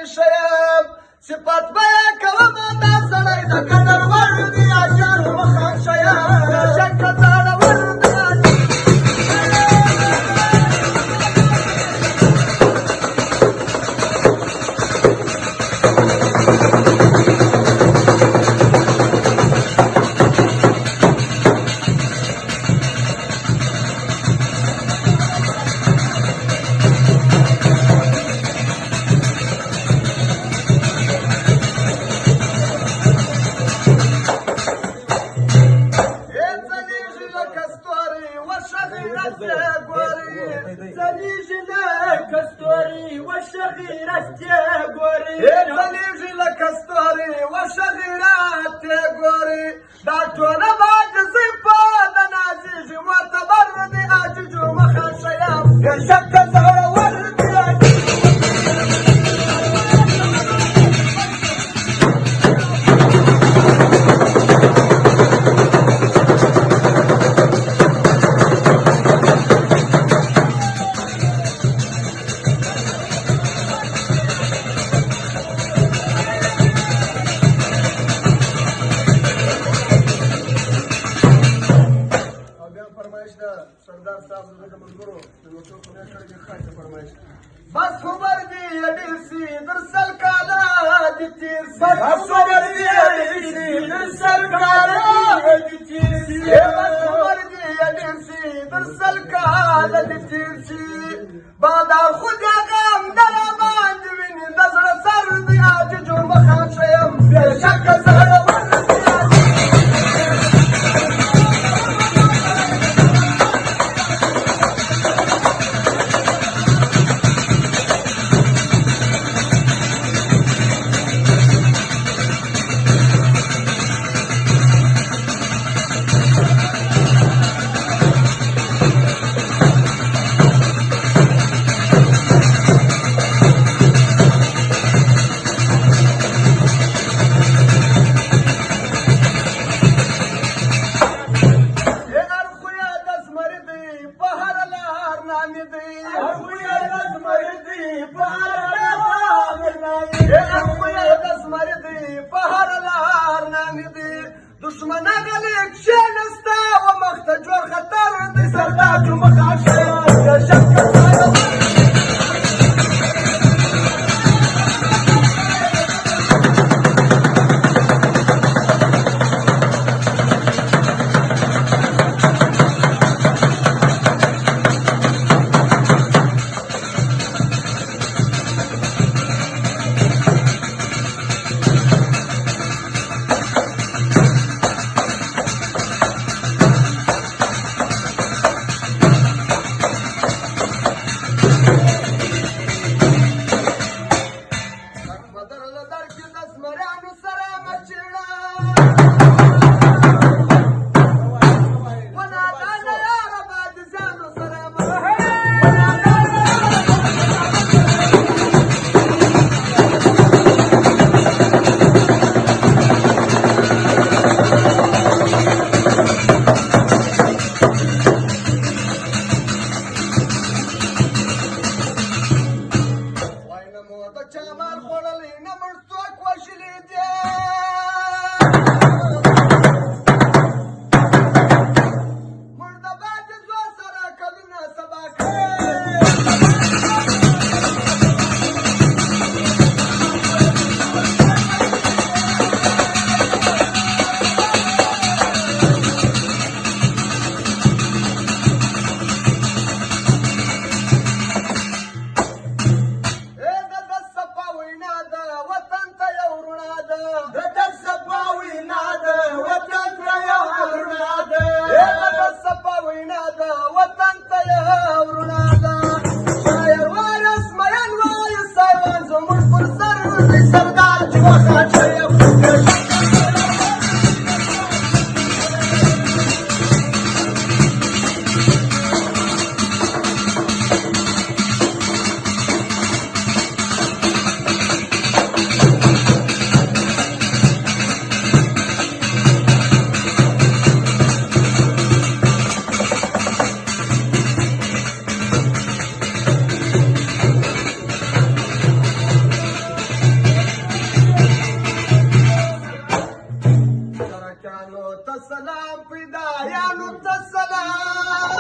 شیم صفات بیا کوم دا سړی د قدر وړ دی اجر مخه شیم شک زړه ور دی بس عمر دی ډیر سي درسل کالا د تیر سي بس عمر دی ډیر سي درسل کالا د تیر سي بس عمر دی ډیر سي درسل کالا د تیر سي بادار خود غم در باندې ویني د زړه سر دی اج جوړ مخه شم شک زړه دشمن غلی کښېنسته و مخ ته جوړ خطر دی سردار جو مخه شک सलाम फिदायानु सलाम